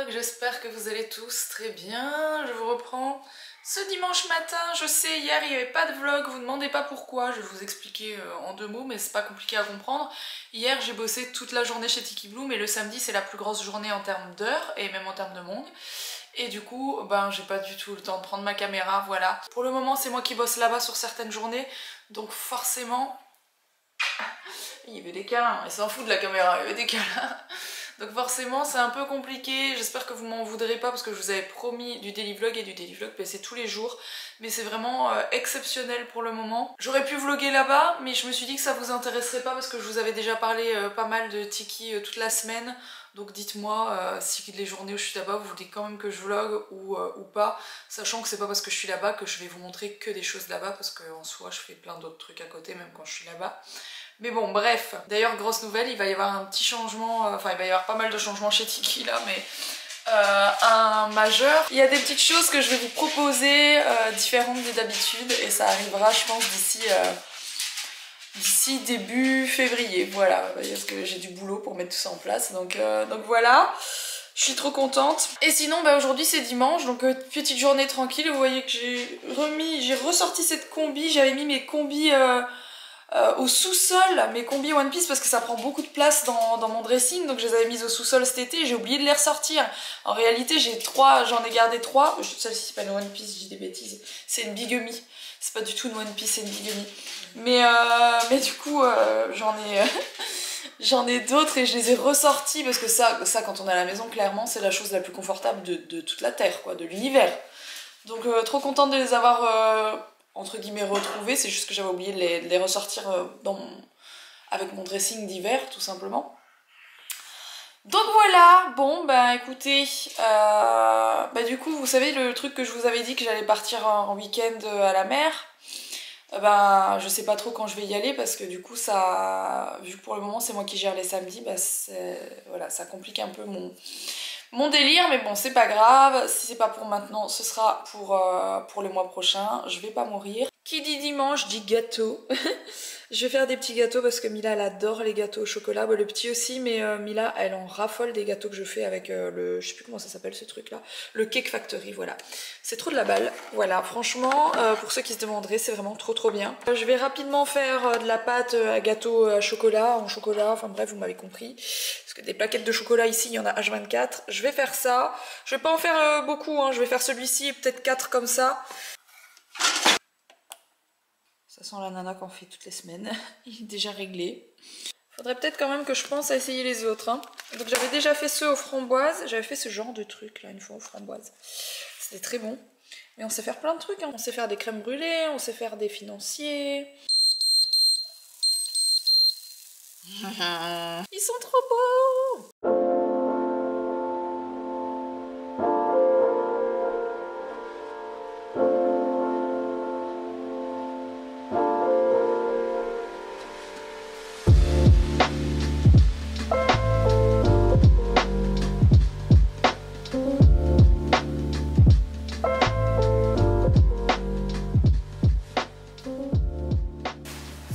vlog, j'espère que vous allez tous très bien. Je vous reprends ce dimanche matin. Je sais, hier il n'y avait pas de vlog, vous ne demandez pas pourquoi, je vais vous expliquer en 2 mots, mais c'est pas compliqué à comprendre. Hier j'ai bossé toute la journée chez Tiki Blue, mais le samedi c'est la plus grosse journée en termes d'heures et même en termes de monde. Et du coup, ben j'ai pas du tout le temps de prendre ma caméra, voilà. Pour le moment c'est moi qui bosse là-bas sur certaines journées, donc forcément... Il veut des câlins, il s'en fout de la caméra, il veut des câlins. Donc forcément c'est un peu compliqué, j'espère que vous m'en voudrez pas parce que je vous avais promis du daily vlog et du daily vlog c'est tous les jours. Mais c'est vraiment exceptionnel pour le moment. J'aurais pu vlogger là-bas mais je me suis dit que ça vous intéresserait pas parce que je vous avais déjà parlé pas mal de Tiki toute la semaine. Donc dites-moi si les journées où je suis là-bas vous voulez quand même que je vlog ou pas. Sachant que c'est pas parce que je suis là-bas que je vais vous montrer que des choses là-bas parce qu'en soi je fais plein d'autres trucs à côté même quand je suis là-bas. Mais bon, bref. D'ailleurs, grosse nouvelle, il va y avoir un petit changement, enfin il va y avoir pas mal de changements chez Tiki là, mais un majeur. Il y a des petites choses que je vais vous proposer, différentes des d'habitude, et ça arrivera, je pense, d'ici début février. Voilà, parce que j'ai du boulot pour mettre tout ça en place, donc voilà. Je suis trop contente. Et sinon, bah, aujourd'hui c'est dimanche, donc petite journée tranquille. Vous voyez que j'ai ressorti cette combi, j'avais mis mes combis... au sous-sol, mes combis One Piece parce que ça prend beaucoup de place dans mon dressing, donc je les avais mises au sous-sol cet été et j'ai oublié de les ressortir. En réalité j'en ai gardé 3. Celle-ci c'est pas une One Piece, je dis des bêtises, c'est une bigumie. C'est pas du tout une One Piece, c'est une bigumie. Mais du coup j'en ai d'autres et je les ai ressortis parce que ça quand on est à la maison, clairement c'est la chose la plus confortable de toute la terre, quoi, de l'univers. Donc trop contente de les avoir entre guillemets retrouvés, c'est juste que j'avais oublié de les ressortir avec mon dressing d'hiver tout simplement. Donc voilà, bon bah écoutez, du coup vous savez le truc que je vous avais dit que j'allais partir en week-end à la mer, je sais pas trop quand je vais y aller parce que du coup ça, vu que pour le moment c'est moi qui gère les samedis, voilà, ça complique un peu mon délire, mais bon c'est pas grave, si c'est pas pour maintenant ce sera pour le mois prochain, je vais pas mourir. Qui dit dimanche dit gâteau. Je vais faire des petits gâteaux parce que Mila elle adore les gâteaux au chocolat, le petit aussi, mais Mila elle en raffole des gâteaux que je fais avec je sais plus comment ça s'appelle ce truc là, le Cake Factory, voilà. C'est trop de la balle, voilà, franchement pour ceux qui se demanderaient c'est vraiment trop bien. Je vais rapidement faire de la pâte à gâteau à chocolat, en chocolat, enfin bref vous m'avez compris. Parce que des plaquettes de chocolat ici il y en a H24, je vais faire ça. Je vais pas en faire beaucoup, hein. Je vais faire celui-ci et peut-être 4 comme ça. Ça sent la nana qu'on fait toutes les semaines. Il est déjà réglé. Faudrait peut-être quand même que je pense à essayer les autres. Hein. Donc j'avais déjà fait ceux aux framboises. J'avais fait ce genre de truc là une fois aux framboises. C'était très bon. Mais on sait faire plein de trucs. Hein. On sait faire des crèmes brûlées, on sait faire des financiers. Ils sont trop beaux!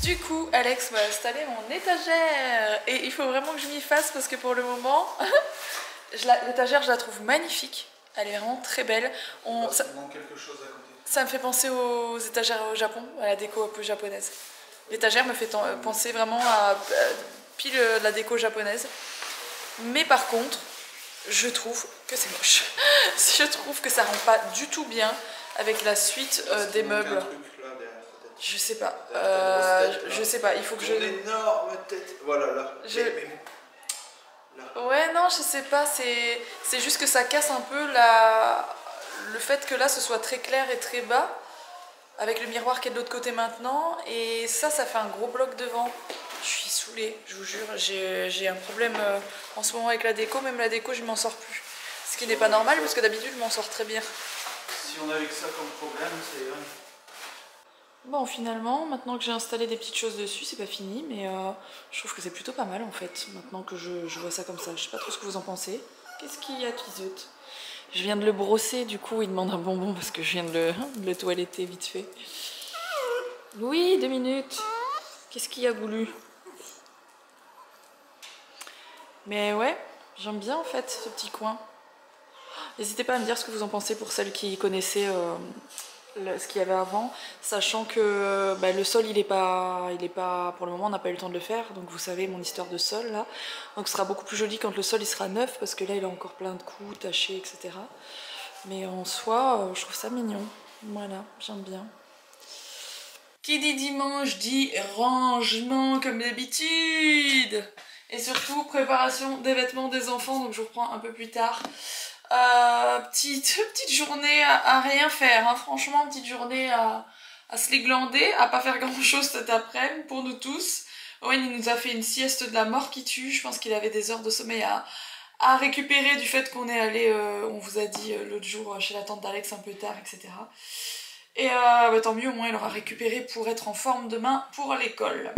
Du coup, Alex m'a installé mon étagère et il faut vraiment que je m'y fasse parce que pour le moment, l'étagère je la trouve magnifique. Elle est vraiment très belle. Ça manque quelque chose à côté. Ça me fait penser aux étagères au Japon, à la déco un peu japonaise. L'étagère me fait penser vraiment à pile la déco japonaise. Mais par contre, je trouve que c'est moche. Je trouve que ça rend pas du tout bien avec la suite des meubles. Je sais pas. Je sais pas. Il faut que je. Une énorme tête. Voilà là. Là. Ouais non, je sais pas. C'est juste que ça casse un peu le fait que là ce soit très clair et très bas avec le miroir qui est de l'autre côté maintenant. Et ça fait un gros bloc devant. Je suis saoulée. Je vous jure. J'ai un problème en ce moment avec la déco. Même la déco, je m'en sors plus. Ce qui n'est pas normal parce que d'habitude je m'en sors très bien. Si on avait que ça comme problème, c'est vrai. Bon finalement, maintenant que j'ai installé des petites choses dessus, c'est pas fini, mais je trouve que c'est plutôt pas mal en fait, maintenant que je vois ça comme ça. Je sais pas trop ce que vous en pensez. Qu'est-ce qu'il y a qui zut? Je viens de le brosser, du coup il demande un bonbon parce que je viens de le toiletter vite fait. Oui, 2 minutes. Qu'est-ce qu'il y a Goulu? Mais ouais, j'aime bien en fait ce petit coin. N'hésitez pas à me dire ce que vous en pensez pour celles qui connaissaient ce qu'il y avait avant, sachant que le sol il est pas, pour le moment on n'a pas eu le temps de le faire, donc vous savez mon histoire de sol là, donc ce sera beaucoup plus joli quand le sol il sera neuf parce que là il a encore plein de coups, tachés, etc. Mais en soi, je trouve ça mignon, voilà, j'aime bien. Qui dit dimanche dit rangement comme d'habitude, et surtout préparation des vêtements des enfants, donc je vous reprends un peu plus tard. Petite journée à rien faire, hein. Franchement, petite journée à se les glander, à pas faire grand chose cet après-midi pour nous tous. Owen il nous a fait une sieste de la mort qui tue, je pense qu'il avait des heures de sommeil à récupérer du fait qu'on est allé, on vous a dit l'autre jour chez la tante d'Alex un peu tard, etc. Et tant mieux, au moins il aura récupéré pour être en forme demain pour l'école.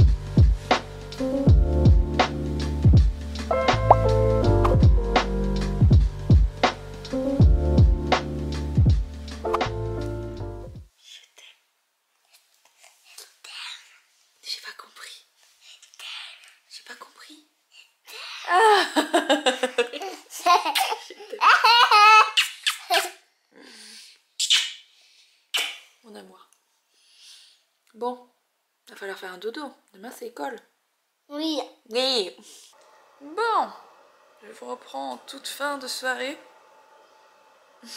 J'ai pas compris. J'ai pas compris. Mon amour. Bon, il va falloir faire un dodo. Demain c'est école. Oui. Oui. Bon, je vous reprends en toute fin de soirée. Vous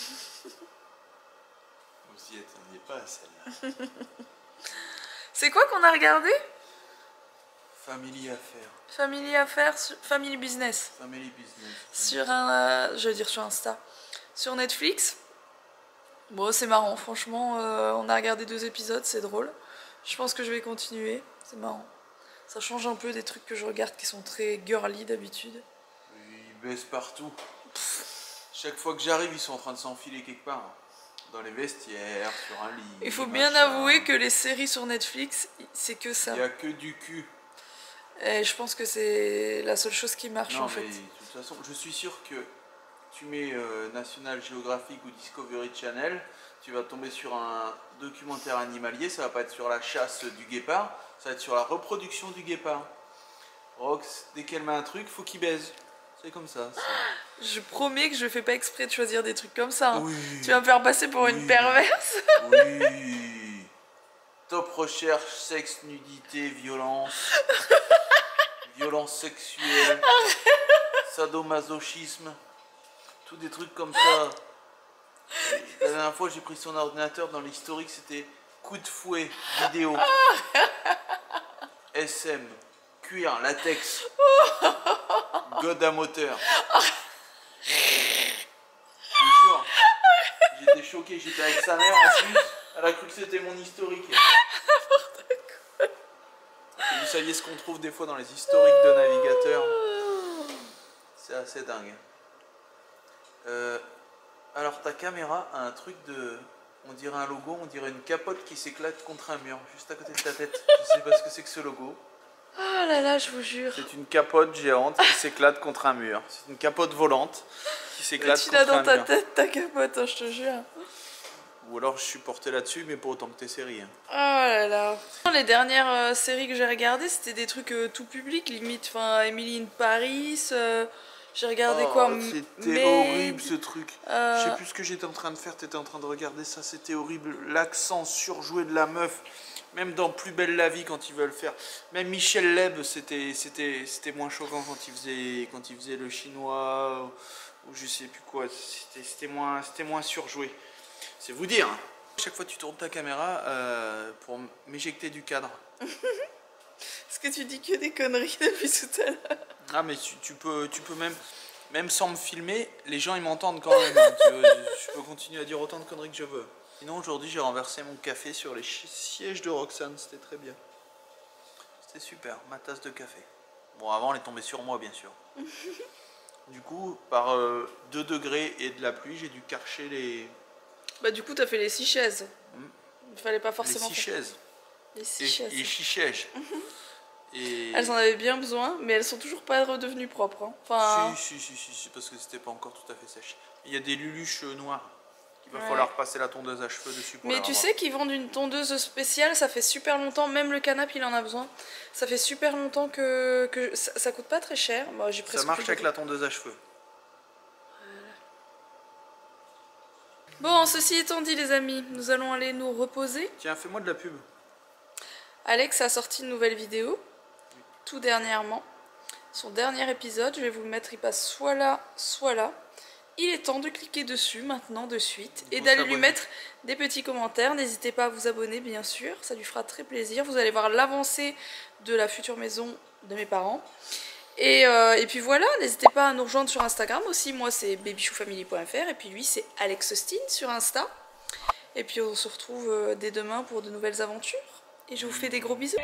y attendiez pas à celle-là. C'est quoi qu'on a regardé? Family Affair. Family Affaires, Family Business. Family Business. Sur un, je veux dire sur Insta, sur Netflix. Bon, c'est marrant, franchement, on a regardé 2 épisodes, c'est drôle. Je pense que je vais continuer, c'est marrant. Ça change un peu des trucs que je regarde qui sont très girly d'habitude. Ils baissent partout. Chaque fois que j'arrive, ils sont en train de s'enfiler quelque part. Dans les vestiaires, sur un lit. Il faut bien avouer que les séries sur Netflix, c'est que ça. Il n'y a que du cul. Et je pense que c'est la seule chose qui marche en fait. Mais de toute façon, je suis sûr que tu mets National Geographic ou Discovery Channel, tu vas tomber sur un documentaire animalier, ça va pas être sur la chasse du guépard, ça va être sur la reproduction du guépard. Rox, dès qu'elle met un truc, faut qu'il baise. C'est comme ça. Je promets que je fais pas exprès de choisir des trucs comme ça. Hein. Oui. Tu vas me faire passer pour une perverse. Oui. Top recherche, sexe, nudité, violence. Violence sexuelle. Sadomasochisme. Tous des trucs comme ça. La dernière fois j'ai pris son ordinateur, dans l'historique c'était coup de fouet, vidéo. SM, cuir, latex. God à moteur. Je te jure, j'étais choqué, j'étais avec sa mère en plus. Elle a cru que c'était mon historique. Vous saviez ce qu'on trouve des fois dans les historiques de navigateurs. C'est assez dingue. Alors ta caméra a un truc de... On dirait un logo, on dirait une capote qui s'éclate contre un mur, juste à côté de ta tête. Je sais pas ce que c'est que ce logo. Oh là là, je vous jure. C'est une capote géante qui s'éclate contre un mur. C'est une capote volante qui s'éclate contre un mur. Tu l'as dans ta tête, ta capote, hein, je te jure. Ou alors je suis porté là-dessus, mais pas autant que tes séries. Hein. Oh là là. Les dernières séries que j'ai regardées, c'était des trucs tout public, limite. Enfin, Emily in Paris. J'ai regardé quoi? C'était horrible ce truc. Je sais plus ce que j'étais en train de faire. T'étais en train de regarder ça. C'était horrible. L'accent surjoué de la meuf. Même dans Plus belle la vie quand ils veulent faire. Même Michel Leb, c'était moins choquant quand il faisait le chinois ou je sais plus quoi. C'était moins surjoué. C'est vous dire. Hein. Chaque fois que tu tournes ta caméra pour m'éjecter du cadre. Est-ce que tu dis que des conneries depuis tout à l'heure? Ah mais tu peux même sans me filmer, les gens ils m'entendent quand même. Hein. Je peux continuer à dire autant de conneries que je veux. Sinon aujourd'hui j'ai renversé mon café sur les sièges de Roxane, c'était très bien. C'était super, ma tasse de café. Bon avant elle est tombée sur moi bien sûr. Du coup par 2 degrés et de la pluie j'ai dû karcher les... Bah du coup t'as fait les 6 chaises. Il fallait pas forcément... Les 6 chaises. Les 6 chaises. Les 6 chaises. Et... Elles en avaient bien besoin, mais elles sont toujours pas redevenues propres. Hein. Enfin... Si, parce que c'était pas encore tout à fait sèche. Il y a des luluches noires. Il va falloir passer la tondeuse à cheveux dessus pour... Mais tu sais qu'ils vendent une tondeuse spéciale, ça fait super longtemps, même le canapé il en a besoin. Ça fait super longtemps que ça coûte pas très cher. Bah, ça marche avec la tondeuse à cheveux. Bon, ceci étant dit les amis, nous allons aller nous reposer. Tiens, fais-moi de la pub. Alex a sorti une nouvelle vidéo, tout dernièrement. Son dernier épisode, je vais vous le mettre, il passe soit là, soit là. Il est temps de cliquer dessus maintenant de suite et d'aller lui mettre des petits commentaires. N'hésitez pas à vous abonner bien sûr, ça lui fera très plaisir. Vous allez voir l'avancée de la future maison de mes parents. Et puis voilà, n'hésitez pas à nous rejoindre sur Instagram aussi. Moi c'est babychoufamily.fr et puis lui c'est Alex Austin sur Insta. Et puis on se retrouve dès demain pour de nouvelles aventures. Et je vous fais des gros bisous.